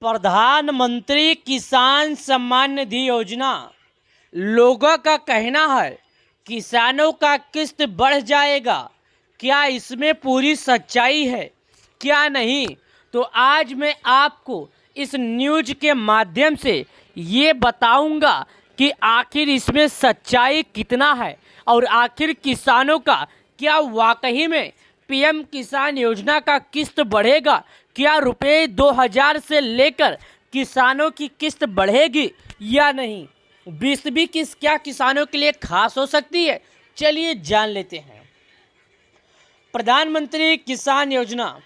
प्रधानमंत्री किसान सम्मान निधि योजना, लोगों का कहना है किसानों का किस्त बढ़ जाएगा। क्या इसमें पूरी सच्चाई है क्या नहीं? तो आज मैं आपको इस न्यूज़ के माध्यम से ये बताऊंगा कि आखिर इसमें सच्चाई कितना है और आखिर किसानों का क्या वाकई में पीएम किसान योजना का किस्त बढ़ेगा। क्या रुपए 2000 से लेकर किसानों की किस्त बढ़ेगी या नहीं? 20वीं किस्त क्या किसानों के लिए खास हो सकती है? चलिए जान लेते हैं। प्रधानमंत्री किसान योजना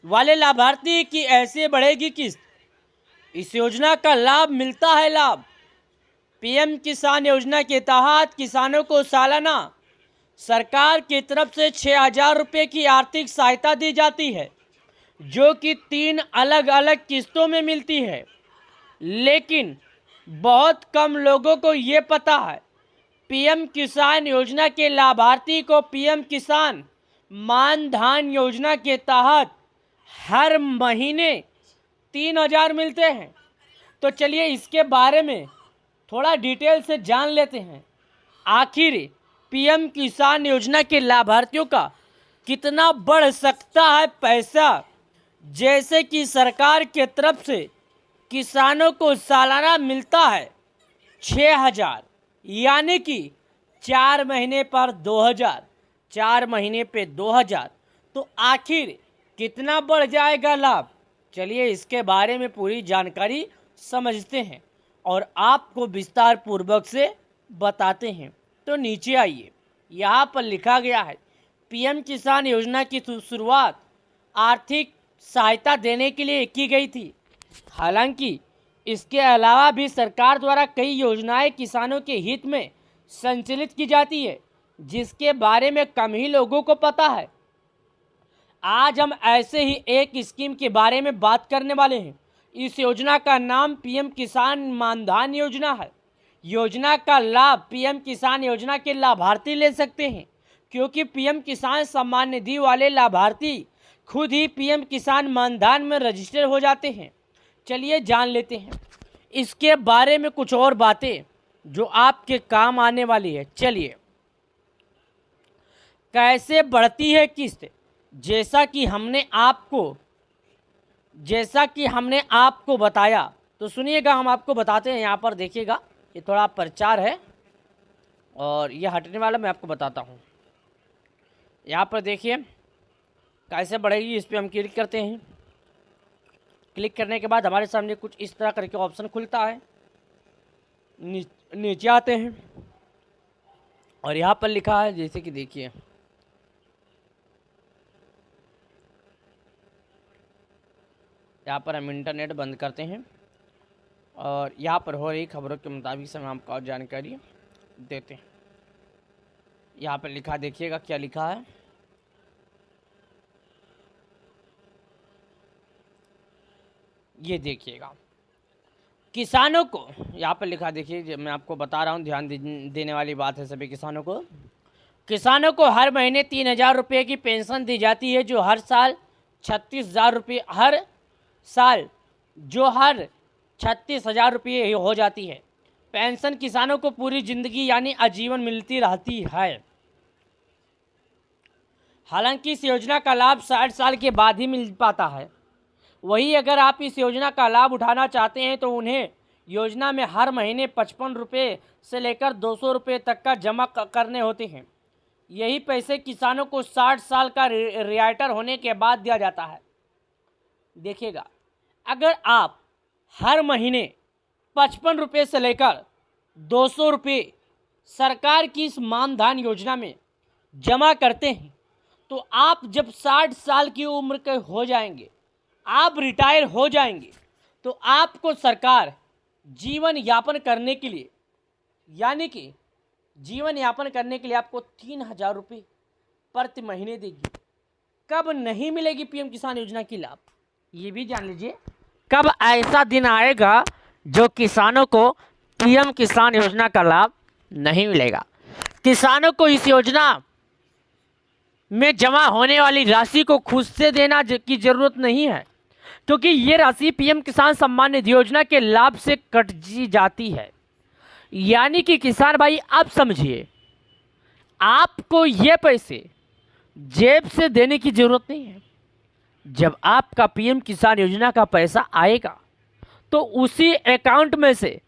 वाले लाभार्थी की ऐसे बढ़ेगी किस्त। इस योजना का लाभ मिलता है। लाभ पीएम किसान योजना के तहत किसानों को सालाना सरकार की तरफ से 6000 रुपये की आर्थिक सहायता दी जाती है, जो कि 3 अलग अलग किस्तों में मिलती है। लेकिन बहुत कम लोगों को ये पता है, पीएम किसान योजना के लाभार्थी को पीएम किसान मानधन योजना के तहत हर महीने 3000 मिलते हैं। तो चलिए इसके बारे में थोड़ा डिटेल से जान लेते हैं। आखिर पीएम किसान योजना के लाभार्थियों का कितना बढ़ सकता है पैसा। जैसे कि सरकार के तरफ से किसानों को सालाना मिलता है 6000, यानी कि 4 महीने पर 2000, 4 महीने पे 2000। तो आखिर कितना बढ़ जाएगा लाभ? चलिए इसके बारे में पूरी जानकारी समझते हैं और आपको विस्तार पूर्वक से बताते हैं। तो नीचे आइए, यहाँ पर लिखा गया है पीएम किसान योजना की शुरुआत आर्थिक सहायता देने के लिए की गई थी। हालांकि इसके अलावा भी सरकार द्वारा कई योजनाएं किसानों के हित में संचालित की जाती है, जिसके बारे में कम ही लोगों को पता है। आज हम ऐसे ही एक स्कीम के बारे में बात करने वाले हैं। इस योजना का नाम पीएम किसान मानधन योजना है। योजना का लाभ पीएम किसान योजना के लाभार्थी ले सकते हैं, क्योंकि पीएम किसान सम्मान निधि वाले लाभार्थी खुद ही पीएम किसान मानधन में रजिस्टर हो जाते हैं। चलिए जान लेते हैं इसके बारे में कुछ और बातें जो आपके काम आने वाली है। चलिए, कैसे बढ़ती है किस्त? जैसा कि हमने आपको बताया, तो सुनिएगा, हम आपको बताते हैं। यहाँ पर देखिएगा, ये थोड़ा प्रचार है और ये हटने वाला मैं आपको बताता हूँ। यहाँ पर देखिए कैसे बढ़ेगी। इस पर हम क्लिक करते हैं। क्लिक करने के बाद हमारे सामने कुछ इस तरह करके ऑप्शन खुलता है। नीचे आते हैं और यहाँ पर लिखा है, जैसे कि देखिए यहाँ पर हम इंटरनेट बंद करते हैं और यहाँ पर हो रही खबरों के मुताबिक से हम आपको और जानकारी देते हैं। यहाँ पर लिखा, देखिएगा क्या लिखा है। ये देखिएगा, किसानों को यहाँ पर लिखा, देखिए मैं आपको बता रहा हूँ, ध्यान देने वाली बात है सभी किसानों को। किसानों को हर महीने 3000 रुपये की पेंशन दी जाती है, जो हर साल 36,000 रुपये हर 36,000 रुपये हो जाती है। पेंशन किसानों को पूरी जिंदगी यानी आजीवन मिलती रहती है। हालांकि इस योजना का लाभ 60 साल के बाद ही मिल पाता है। वहीं अगर आप इस योजना का लाभ उठाना चाहते हैं तो उन्हें योजना में हर महीने 55 रुपये से लेकर 200 रुपये तक का जमा करने होते हैं। यही पैसे किसानों को 60 साल का रिटायर होने के बाद दिया जाता है। देखिएगा, अगर आप हर महीने 55 रुपये से लेकर 200 रुपये सरकार की इस मानधन योजना में जमा करते हैं, तो आप जब 60 साल की उम्र के हो जाएंगे, आप रिटायर हो जाएंगे, तो आपको सरकार जीवन यापन करने के लिए, यानी कि जीवन यापन करने के लिए आपको 3000 रुपये प्रति महीने देगी। कब नहीं मिलेगी पीएम किसान योजना की लाभ, ये भी जान लीजिए। कब ऐसा दिन आएगा जो किसानों को पीएम किसान योजना का लाभ नहीं मिलेगा। किसानों को इस योजना में जमा होने वाली राशि को खुद से देना की जरूरत नहीं है, क्योंकि ये राशि पीएम किसान सम्मान निधि योजना के लाभ से कट जाती है। यानी कि किसान भाई आप समझिए, आपको ये पैसे जेब से देने की जरूरत नहीं है। जब आपका पीएम किसान योजना का पैसा आएगा तो उसी अकाउंट में से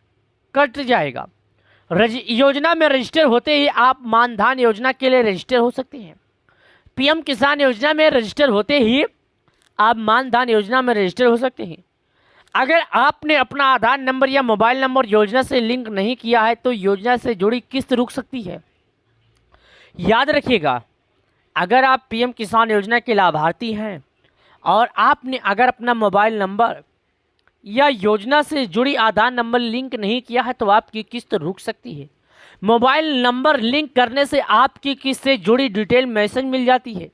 कट जाएगा। योजना में रजिस्टर होते ही आप मानधन योजना के लिए रजिस्टर हो सकते हैं। पीएम किसान योजना में रजिस्टर होते ही आप मानधन योजना में रजिस्टर हो सकते हैं। अगर आपने अपना आधार नंबर या मोबाइल नंबर योजना से लिंक नहीं किया है तो योजना से जुड़ी किस्त रुक सकती है। याद रखिएगा, अगर आप पीएम किसान योजना के लाभार्थी हैं और आपने अगर अपना मोबाइल नंबर या योजना से जुड़ी आधार नंबर लिंक नहीं किया है तो आपकी किस्त रुक सकती है। मोबाइल नंबर लिंक करने से आपकी किस्त से जुड़ी डिटेल मैसेज मिल जाती है।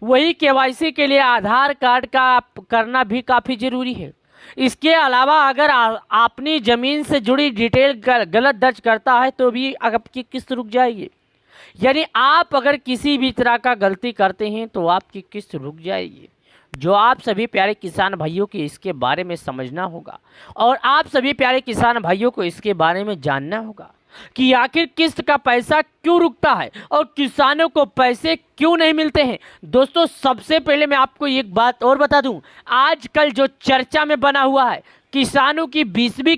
वही केवाईसी के लिए आधार कार्ड का करना भी काफ़ी ज़रूरी है। इसके अलावा अगर अपनी ज़मीन से जुड़ी डिटेल गलत दर्ज करता है तो भी आपकी किस्त रुक जाएगी। यानी आप अगर किसी भी तरह का गलती करते हैं तो आपकी किस्त रुक जाएगी। जो आप सभी प्यारे किसान भाइयों को इसके बारे में समझना होगा और आप सभी प्यारे किसान भाइयों को इसके बारे में जानना होगा कि आखिर किस्त का पैसा क्यों रुकता है और किसानों को पैसे क्यों नहीं मिलते हैं। दोस्तों, सबसे पहले मैं आपको एक बात और बता दूं, आजकल जो चर्चा में बना हुआ है किसानों की 20वीं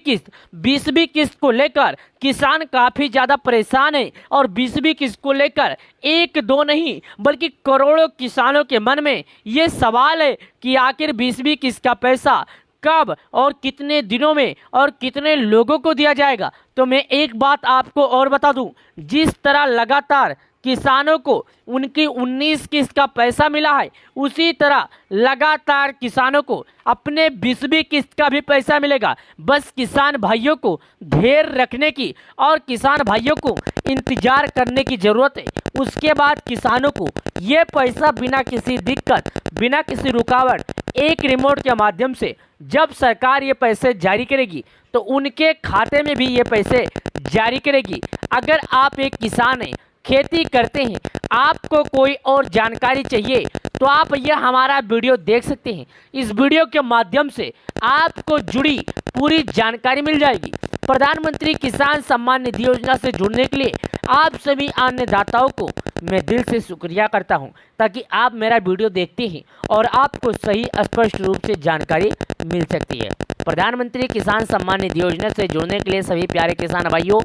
किस्त को लेकर किसान काफ़ी ज़्यादा परेशान है और 20वीं किस्त को लेकर एक दो नहीं बल्कि करोड़ों किसानों के मन में ये सवाल है कि आखिर 20वीं किस्त का पैसा कब और कितने दिनों में और कितने लोगों को दिया जाएगा। तो मैं एक बात आपको और बता दूं, जिस तरह लगातार किसानों को उनकी 19 किस्त का पैसा मिला है उसी तरह लगातार किसानों को अपने 20वीं किस्त का भी पैसा मिलेगा। बस किसान भाइयों को धैर्य रखने की और किसान भाइयों को इंतजार करने की ज़रूरत है। उसके बाद किसानों को ये पैसा बिना किसी दिक्कत बिना किसी रुकावट एक रिमोट के माध्यम से जब सरकार ये पैसे जारी करेगी तो उनके खाते में भी ये पैसे जारी करेगी। अगर आप एक किसान हैं, खेती करते हैं, आपको कोई और जानकारी चाहिए तो आप ये हमारा वीडियो देख सकते हैं। इस वीडियो के माध्यम से आपको जुड़ी पूरी जानकारी मिल जाएगी। प्रधानमंत्री किसान सम्मान निधि योजना से जुड़ने के लिए आप सभी अन्नदाताओं को मैं दिल से शुक्रिया करता हूं, ताकि आप मेरा वीडियो देखते हैं और आपको सही स्पष्ट रूप से जानकारी मिल सकती है। प्रधानमंत्री किसान सम्मान निधि योजना से जुड़ने के लिए सभी प्यारे किसान भाइयों,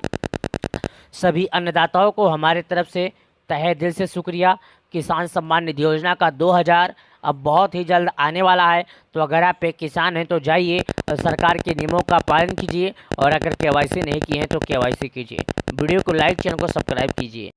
सभी अन्नदाताओं को हमारे तरफ से तहे दिल से शुक्रिया। किसान सम्मान निधि योजना का 2000 अब बहुत ही जल्द आने वाला है। तो अगर आप एक किसान हैं तो जाइए सरकार के नियमों का पालन कीजिए और अगर केवाईसी नहीं किए हैं तो केवाईसी कीजिए। वीडियो को लाइक, चैनल को सब्सक्राइब कीजिए।